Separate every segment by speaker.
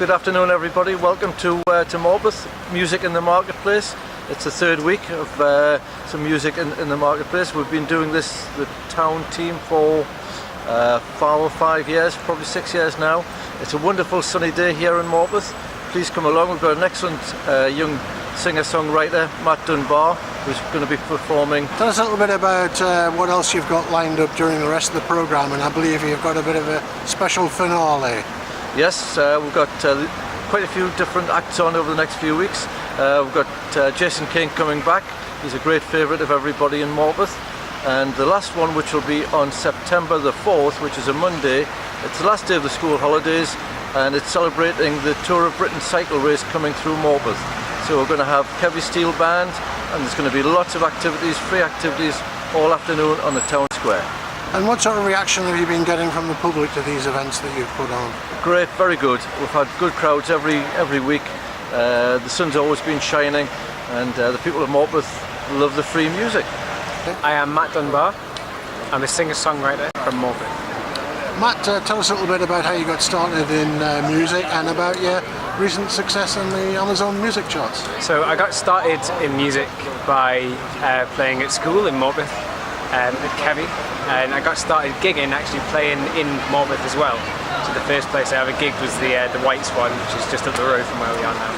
Speaker 1: Good afternoon, everybody. Welcome to Morpeth, Music in the Marketplace. It's the third week of some music in the marketplace. We've been doing this, the town team, for 4 or 5 years, probably 6 years now. It's a wonderful sunny day here in Morpeth. Please come along. We've got an excellent young singer-songwriter, Matt Dunbar, who's going to be performing.
Speaker 2: Tell us a little bit about what else you've got lined up during the rest of the programme, and I believe you've got a bit of a special finale.
Speaker 1: Yes, we've got quite a few different acts on over the next few weeks. We've got Jason King coming back. He's a great favourite of everybody in Morpeth. And the last one, which will be on September the 4th, which is a Monday, it's the last day of the school holidays, and it's celebrating the Tour of Britain cycle race coming through Morpeth. So we're going to have Heavy Steel Band, and there's going to be lots of activities, free activities, all afternoon on the town square.
Speaker 2: And what sort of reaction have you been getting from the public to these events that you've put on?
Speaker 1: Great, very good. We've had good crowds every week. The sun's always been shining, and the people of Morpeth love the free music.
Speaker 3: I am Matt Dunbar. I'm a singer-songwriter from Morpeth.
Speaker 2: Matt, tell us a little bit about how you got started in music and about your recent success in the Amazon music charts.
Speaker 3: So I got started in music by playing at school in Morpeth, at Kevy, and I got started gigging, actually playing in Morpeth as well. So the first place I ever gigged was the White Swan, which is just up the road from where we are now.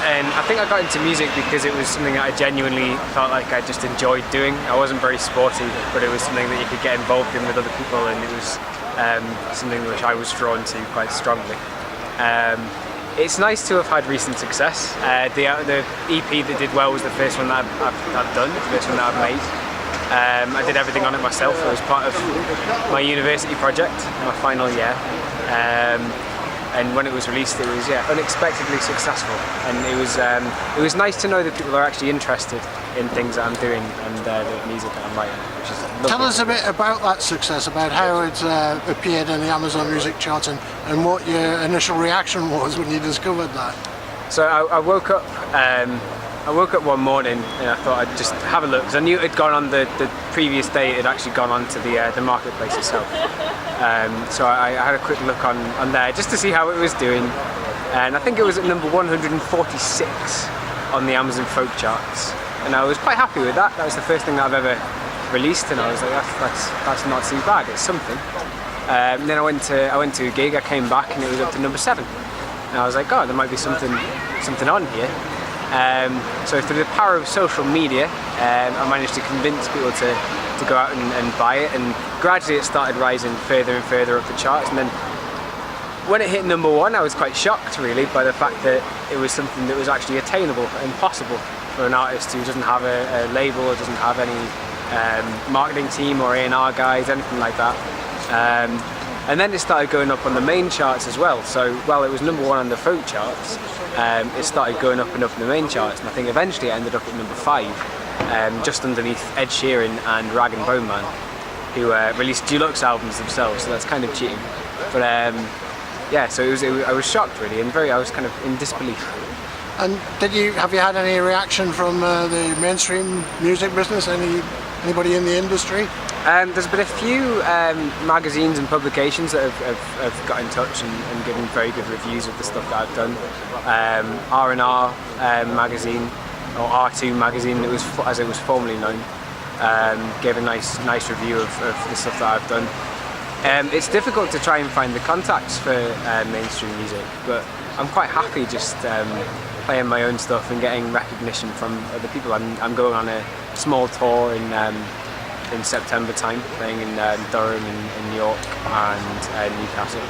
Speaker 3: And I think I got into music because it was something that I genuinely felt like I just enjoyed doing. I wasn't very sporty, but it was something that you could get involved in with other people, and it was something which I was drawn to quite strongly. It's nice to have had recent success. The EP that did well was the first one that I've done, the first one that I've made. I did everything on it myself. It was part of my university project, my final year. And when it was released, it was unexpectedly successful, and it was nice to know that people are actually interested in things that I'm doing and the music that I'm writing, which is lovely.
Speaker 2: Tell us a bit about that success, about how it appeared in the Amazon music charts, and what your initial reaction was when you discovered that.
Speaker 3: So I woke up one morning and I thought I'd just have a look, because I knew it had gone on the previous day. It had actually gone on to the marketplace itself. So I had a quick look on there just to see how it was doing, and I think it was at number 146 on the Amazon folk charts, and I was quite happy with that. That was the first thing that I've ever released, and I was like, that's not too bad. It's something. Then I went to a gig. I came back and it was up to number 7, and I was like, oh, there might be something on here. So through the power of social media, I managed to convince people to go out and buy it, and gradually it started rising further and further up the charts. And then when it hit number 1, I was quite shocked really by the fact that it was something that was actually attainable and possible for an artist who doesn't have a label or doesn't have any marketing team or A&R guys, anything like that. And then it started going up on the main charts as well. So while it was number 1 on the folk charts, it started going up and up in the main charts, and I think eventually it ended up at number 5, just underneath Ed Sheeran and Rag & Bone Man, who released deluxe albums themselves, so that's kind of cheating. But yeah, so I was shocked really, and I was kind of in disbelief.
Speaker 2: And have you had any reaction from the mainstream music business? Anybody in the industry?
Speaker 3: There's been a few magazines and publications that have got in touch and given very good reviews of the stuff that I've done. R&R magazine, or R2 magazine, as it was formerly known, gave a nice review of the stuff that I've done. It's difficult to try and find the contacts for mainstream music, but I'm quite happy just playing my own stuff and getting recognition from other people. I'm going on a small tour in September time, playing in Durham and York and Newcastle.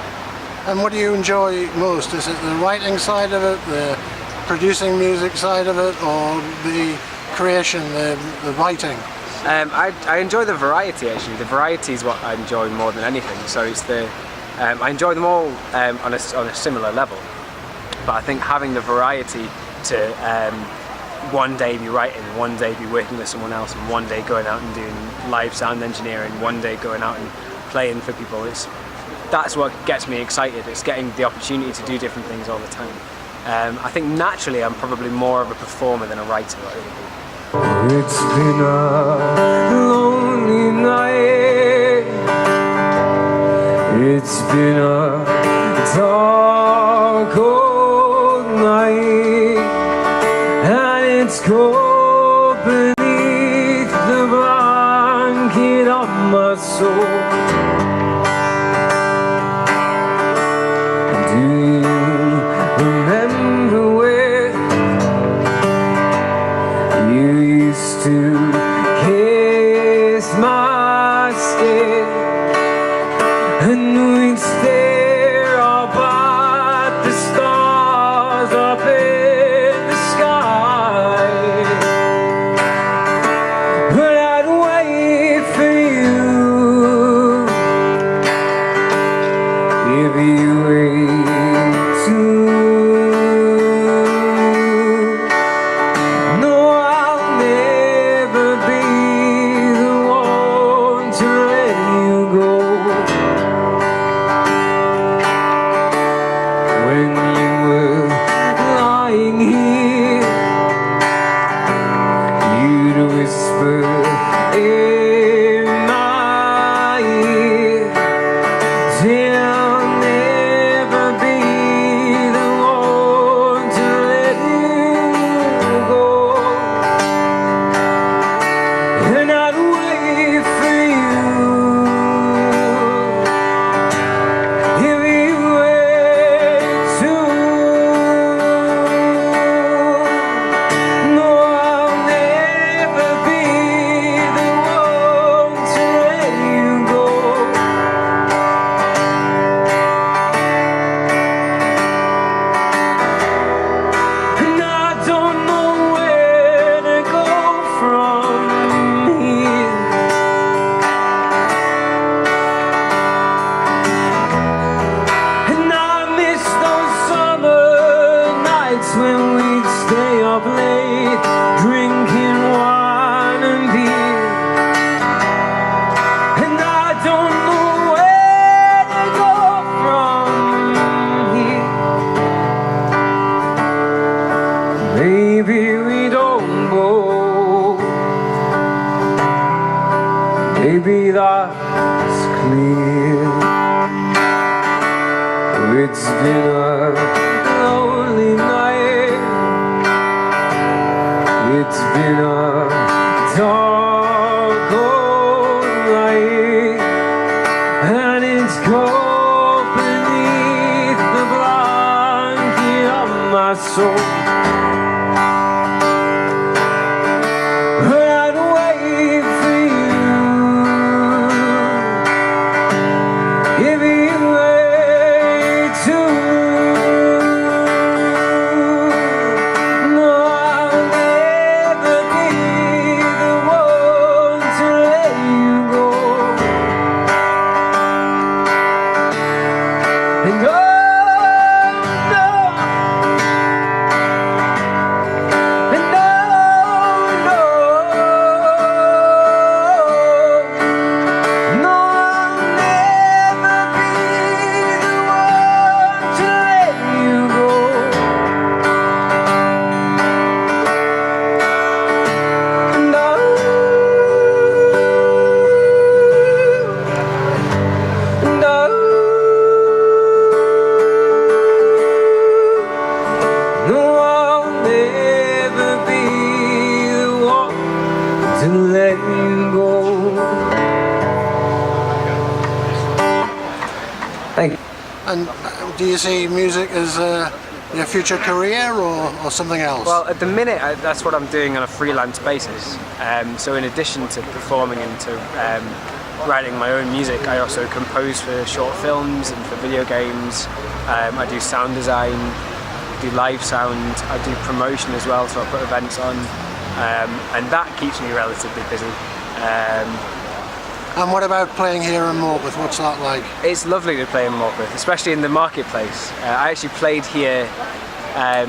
Speaker 2: And what do you enjoy most? Is it the writing side of it, the producing music side of it, or the creation, the writing?
Speaker 3: I enjoy the variety actually. The variety is what I enjoy more than anything. So it's I enjoy them all on a similar level. But I think having the variety to one day be writing, one day be working with someone else, and one day going out and doing live sound engineering, one day going out and playing for people, that's what gets me excited. It's getting the opportunity to do different things all the time. I think naturally I'm probably more of a performer than a writer.
Speaker 4: It's been a lonely night. It's been a dark my soul. Do you remember where you used to kiss my skin, and we'd stare up at the stars up in the sky? But I'd wait for you if you wait too. No, I'll never be the one to let you go. When you were lying here, you'd whisper in my ear, "Say I'll never be the one to let you go." And I'd wait for you if you wait too. No, I'll never be the one to let you go. And I don't know where to go from here. And I miss those summer nights when we'd stay up late drinking wine and beer. And I don't know where to go from here. Maybe we don't go. Maybe that's clear. It's been a lonely night. It's been a dark cold night, and it's cold beneath the blanket of my soul. But I'd wait for you if you wait too. No, I'll never be the one to let you go. And oh no, and oh no, no, I'll never be the one to let you go. And oh, and oh, no, I'll never be the one to let you go. Thank you.
Speaker 2: And do you see music as your future career or something else?
Speaker 3: Well, at the minute, that's what I'm doing on a freelance basis. So in addition to performing and to writing my own music, I also compose for short films and for video games. I do sound design, do live sound, I do promotion as well, so I put events on, and that keeps me relatively busy.
Speaker 2: And what about playing here in Morpeth? What's that like?
Speaker 3: It's lovely to play in Morpeth, especially in the marketplace. I actually played here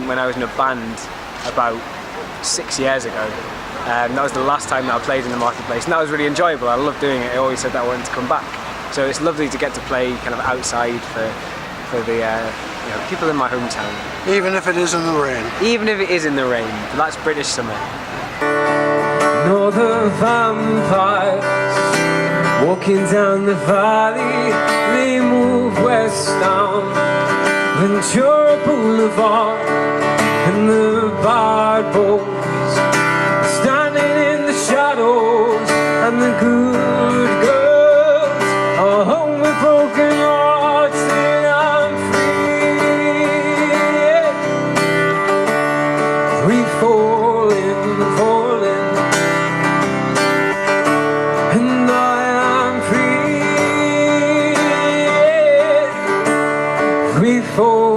Speaker 3: when I was in a band about 6 years ago. That was the last time that I played in the marketplace, and that was really enjoyable. I loved doing it. I always said that I wanted to come back. So it's lovely to get to play kind of outside for the people in my hometown.
Speaker 2: Even if it is in the rain?
Speaker 3: Even if it is in the rain. That's British summer.
Speaker 4: No, the vampires walking down the valley, they move westbound Ventura Boulevard, and the bad boys standing in the shadows, and the good girls cold.